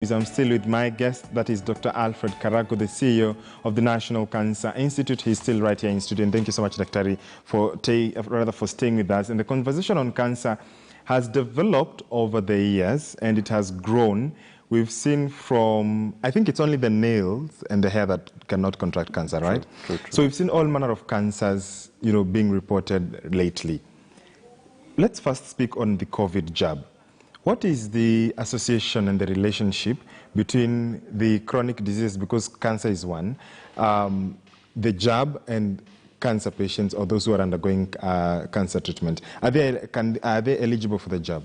I'm still with my guest, that is Dr. Alfred Karago, the CEO of the National Cancer Institute. He's still right here in studio, and thank you so much, Dr. for staying with us. And the conversation on cancer has developed over the years, and it has grown. We've seen from, I think it's only the nails and the hair that cannot contract cancer, right? True. So we've seen all manner of cancers, being reported lately. Let's first speak on the COVID jab. What is the association and the relationship between the chronic disease, because cancer is one, the jab and cancer patients or those who are undergoing cancer treatment? Are they eligible for the jab?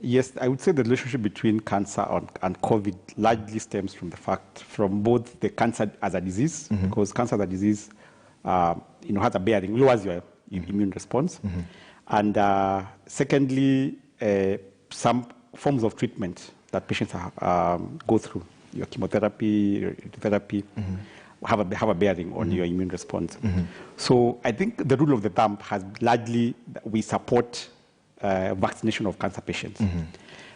Yes, I would say the relationship between cancer and COVID largely stems from the fact from both the cancer as a disease, because cancer as a disease, has a bearing, lowers your immune response. And secondly, some forms of treatment that patients go through, your chemotherapy, radiotherapy, have a bearing on your immune response. So I think the rule of the thumb has largely, we support vaccination of cancer patients.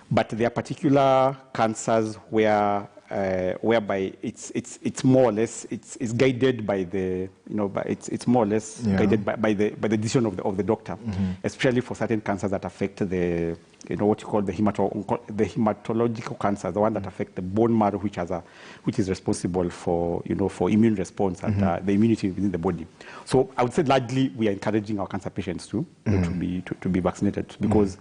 But there are particular cancers where whereby it's more or less it's guided by the it's more or less guided by the decision of the doctor, especially for certain cancers that affect the what you call the hematological cancers, the one that affect the bone marrow, which is responsible for for immune response and the immunity within the body. So I would say largely we are encouraging our cancer patients to be vaccinated, because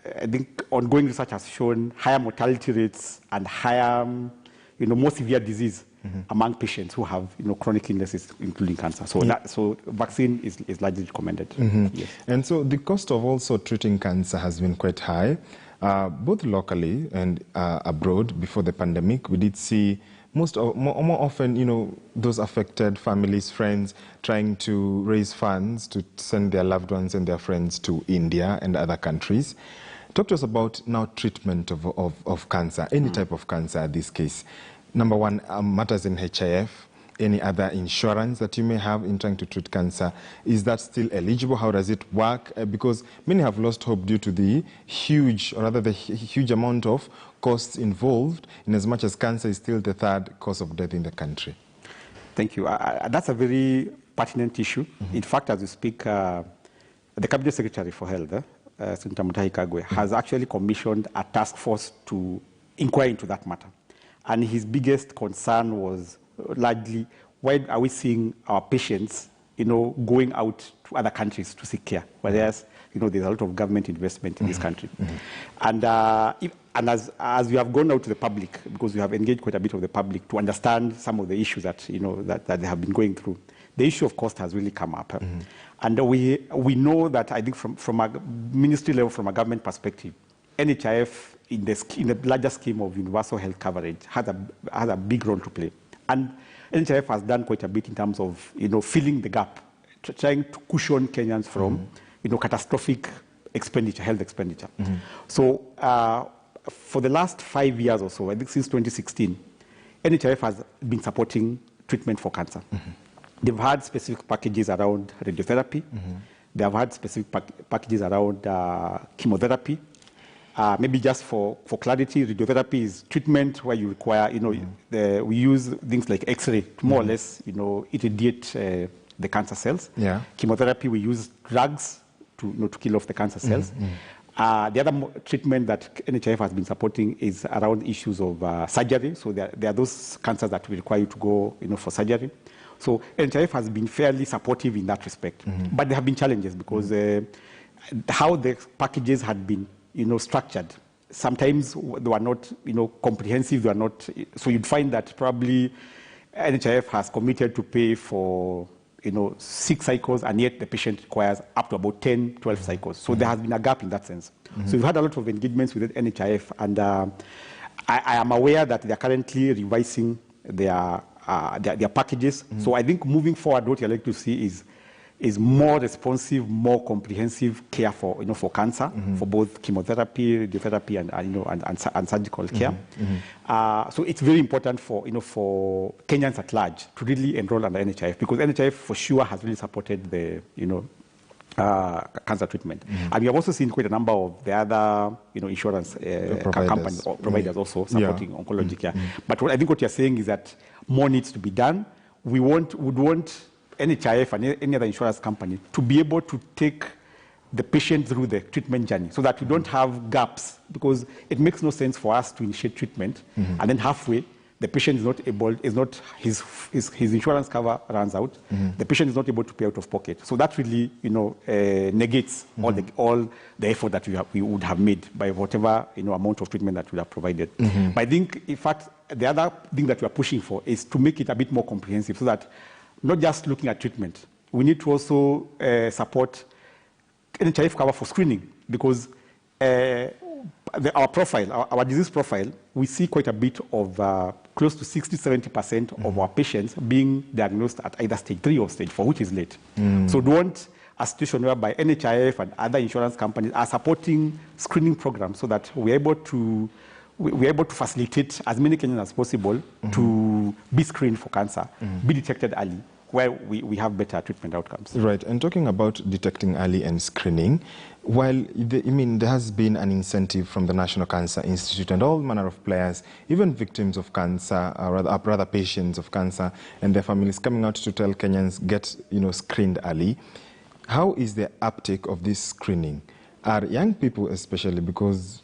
I think ongoing research has shown higher mortality rates and higher, more severe disease among patients who have, chronic illnesses, including cancer. So so vaccine is largely recommended. Yes. And so the cost of also treating cancer has been quite high, both locally and abroad. Before the pandemic, we did see more often, those affected families, friends, trying to raise funds to send their loved ones and their friends to India and other countries. Talk to us about now treatment of cancer, any type of cancer in this case. Number one, matters in HIF, any other insurance that you may have in trying to treat cancer. Is that still eligible? How does it work? Because many have lost hope due to the huge amount of costs involved, in as much as cancer is still the third cause of death in the country. Thank you. That's a very pertinent issue. In fact, as we speak, the Cabinet Secretary for Health, Senator Mutahi Kagwe, has actually commissioned a task force to inquire into that matter. And his biggest concern was largely, why are we seeing our patients, going out to other countries to seek care, whereas, there's a lot of government investment in this country. And as we have gone out to the public, because we have engaged quite a bit of the public to understand some of the issues that, that they have been going through, the issue of cost has really come up. And we know that, I think from a ministry level, from a government perspective, NHIF in the larger scheme of universal health coverage has a big role to play. And NHIF has done quite a bit in terms of, filling the gap, trying to cushion Kenyans from, catastrophic expenditure, health expenditure. So for the last 5 years or so, I think since 2016, NHIF has been supporting treatment for cancer. They've had specific packages around radiotherapy. They have had specific packages around chemotherapy. Maybe just for clarity, radiotherapy is treatment where you require, we use things like X-ray to more or less, irradiate the cancer cells. Chemotherapy, we use drugs to kill off the cancer cells. The other treatment that NHIF has been supporting is around issues of surgery. So there are those cancers that will require you to go, for surgery. So NHIF has been fairly supportive in that respect. But there have been challenges because how the packages had been, structured, sometimes they were not, comprehensive. They were not. So you'd find that probably NHIF has committed to pay for, 6 cycles, and yet the patient requires up to about 10, 12 cycles. So there has been a gap in that sense. So we've had a lot of engagements with NHIF, and I am aware that they are currently revising their packages. So I think moving forward, what you'd like to see is more responsive, more comprehensive care for for cancer, for both chemotherapy, radiotherapy, and surgical care. So it's very important for for Kenyans at large to really enroll under NHIF, because NHIF for sure has really supported the cancer treatment. And we have also seen quite a number of the other, insurance companies or providers also supporting oncology care. But I think what you're saying is that more needs to be done. We would want NHIF and any other insurance company to be able to take the patient through the treatment journey so that we don't have gaps, because it makes no sense for us to initiate treatment and then halfway the patient his insurance cover runs out. The patient is not able to pay out of pocket. So that really, negates all the effort that we would have made by whatever, amount of treatment that we have provided. But I think, in fact, the other thing that we are pushing for is to make it a bit more comprehensive, so that not just looking at treatment, we need to also support NHIF cover for screening, because our disease profile, we see quite a bit of close to 60-70% of our patients being diagnosed at either stage 3 or stage 4, which is late. So we want a situation whereby NHIF and other insurance companies are supporting screening programs so that we're able to facilitate as many Kenyans as possible to be screened for cancer, be detected early, where we have better treatment outcomes. Right, and talking about detecting early and screening, while there has been an incentive from the National Cancer Institute and all manner of players, even victims of cancer, or rather patients of cancer and their families coming out to tell Kenyans, get screened early. How is the uptake of this screening? Are young people especially, because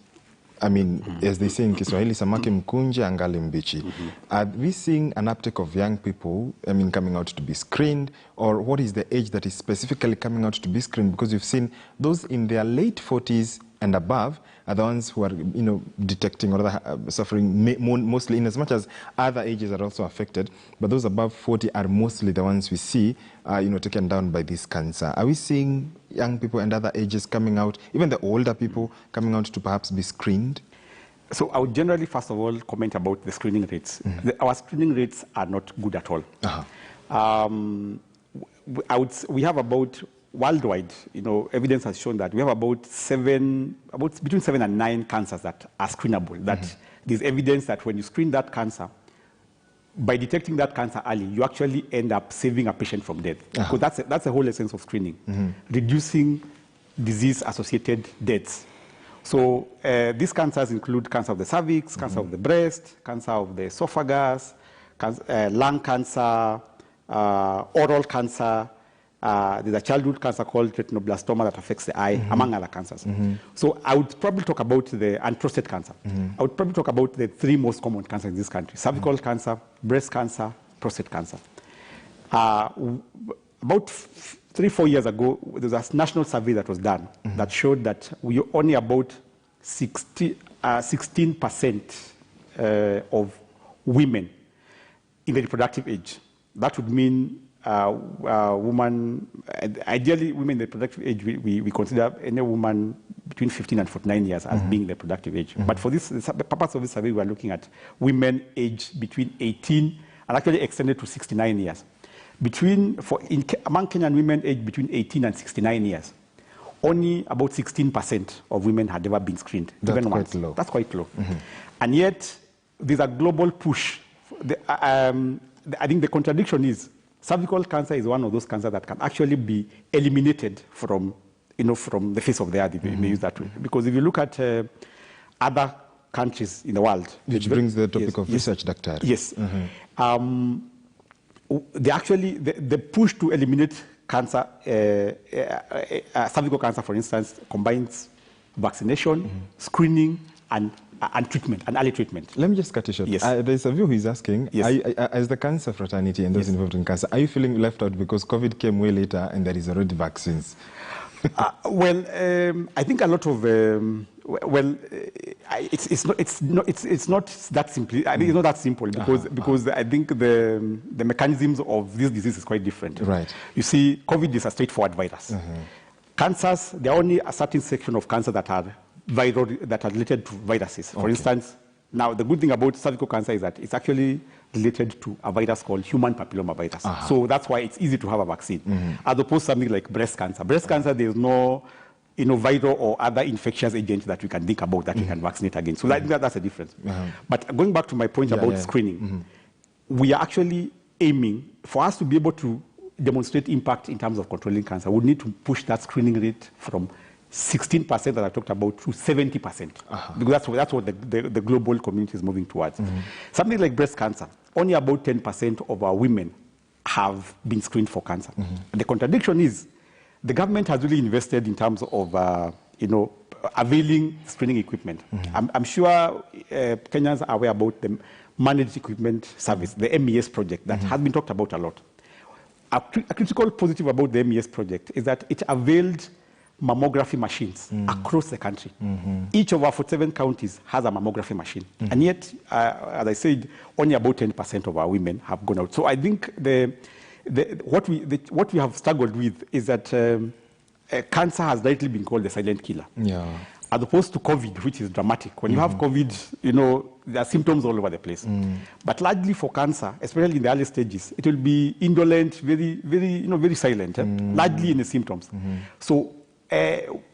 as they say in Kiswahili, samaki mkunje angali mbichi. Are we seeing an uptake of young people, coming out to be screened? Or what is the age that is specifically coming out to be screened? Because you've seen those in their late 40s and above are the ones who are, detecting or suffering mostly, in as much as other ages are also affected. But those above 40 are mostly the ones we see, taken down by this cancer. Are we seeing young people and other ages coming out, even the older people coming out to perhaps be screened? So I would generally, first of all, comment about the screening rates. Our screening rates are not good at all. We have about, worldwide, evidence has shown that we have about between 7 and 9 cancers that are screenable. That there's evidence that when you screen that cancer, by detecting that cancer early, you actually end up saving a patient from death. Because that's the whole essence of screening, reducing disease-associated deaths. So these cancers include cancer of the cervix, cancer of the breast, cancer of the esophagus, lung cancer, oral cancer. There's a childhood cancer called retinoblastoma that affects the eye, among other cancers. So I would probably talk about and prostate cancer. I would probably talk about the 3 most common cancers in this country: cervical cancer, breast cancer, prostate cancer. About 3-4 years ago, there was a national survey that was done that showed that we only about 16% of women in the reproductive age. That would mean woman, ideally women in the reproductive age, we consider any woman between 15 and 49 years as being the reproductive age. But for the purpose of this survey, we are looking at women aged between 18 and actually extended to 69 years. Among Kenyan women aged between 18 and 69 years, only about 16% of women had ever been screened. That's quite low. That's quite low. And yet, there's a global push. I think the contradiction is cervical cancer is one of those cancers that can actually be eliminated from the face of the earth, if you may use that way. Because if you look at other countries in the world, which brings the topic of research, Doctor. Yes. The push to eliminate cancer, cervical cancer, for instance, combines vaccination, screening, and treatment, and early treatment. Let me just cut you short. Yes. There's a view who is asking, as the cancer fraternity and those involved in cancer, are you feeling left out because COVID came way later and there is already vaccines? I think a lot of it's not that simple. I think it's not that simple because I think the mechanisms of this disease is quite different. Right. You see, COVID is a straightforward virus. Cancers, there are only a certain section of cancer that are viral, that are related to viruses. For instance, now the good thing about cervical cancer is that it's actually related to a virus called human papilloma virus. So that's why it's easy to have a vaccine, as opposed to something like breast cancer. Breast cancer, there's no viral or other infectious agent that we can think about that we can vaccinate against. So that's a difference. But going back to my point about screening, we are actually aiming for us to be able to demonstrate impact in terms of controlling cancer, we need to push that screening rate from 16% that I talked about to 70%. Because that's what the global community is moving towards. Something like breast cancer, only about 10% of our women have been screened for cancer. And the contradiction is the government has really invested in terms of, availing screening equipment. I'm sure Kenyans are aware about the Managed Equipment Service, the MES project, that has been talked about a lot. A critical positive about the MES project is that it availed mammography machines across the country. Each of our 47 counties has a mammography machine. And yet, as I said, only about 10% of our women have gone out. So I think what we have struggled with is that cancer has rightly been called the silent killer. Yeah. As opposed to COVID, which is dramatic. When you have COVID, there are symptoms all over the place. But largely for cancer, especially in the early stages, it will be indolent, very silent, largely in the symptoms. So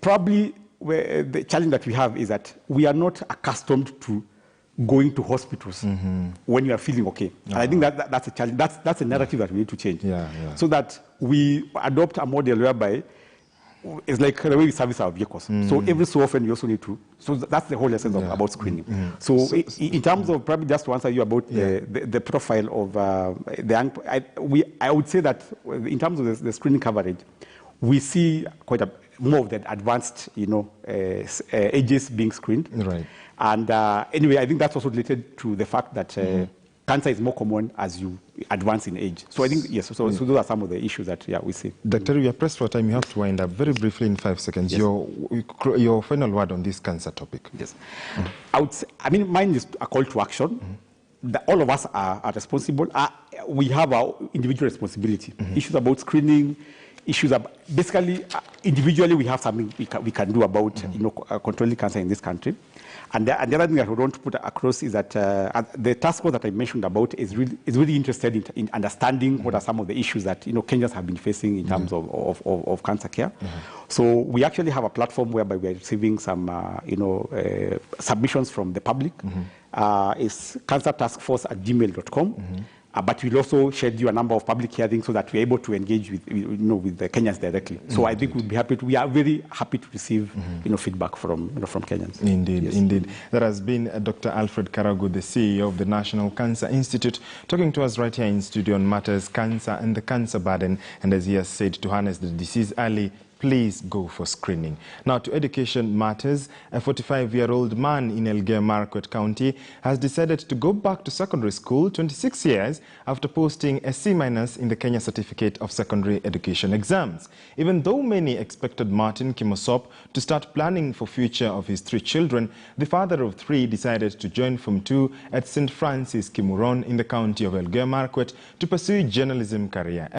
probably the challenge that we have is that we are not accustomed to going to hospitals when you are feeling okay. And I think that's a challenge. That's a narrative that we need to change. So that we adopt a model whereby it's like the way we service our vehicles. So every so often we also need to. So that's the whole essence about screening. So in terms of probably just to answer you about the profile of the young, I would say that in terms of the screening coverage, we see quite more of the advanced, ages being screened. Right. And anyway, I think that's also related to the fact that cancer is more common as you advance in age. So I think, yes, so those are some of the issues that we see. Dr. we are pressed for time. You have to wind up very briefly in 5 seconds. Yes. Your final word on this cancer topic. Yes. Mine is a call to action. All of us are responsible. We have our individual responsibility. Issues about screening, issues about, basically, individually we have something we can do about controlling cancer in this country. And the other thing that we want to put across is that the task force that I mentioned about is really interested in understanding what are some of the issues that Kenyans have been facing in terms of cancer care. So we actually have a platform whereby we are receiving some submissions from the public. It's cancertaskforce@gmail.com. But we'll also schedule a number of public hearings so that we're able to engage with the Kenyans directly. So I think we are very happy to receive feedback from Kenyans. Indeed, yes. Indeed. That has been Dr. Alfred Karagu, the CEO of the National Cancer Institute, talking to us right here in studio on matters cancer and the cancer burden. And as he has said, to harness the disease early, please go for screening. Now to education matters. A 45-year-old man in Elgeyo Marakwet County has decided to go back to secondary school 26 years after posting a C- in the Kenya Certificate of Secondary Education exams. Even though many expected Martin Kimosop to start planning for future of his 3 children, the father of 3 decided to join Form 2 at St. Francis Kimuron in the county of Elgeyo Marakwet to pursue journalism career.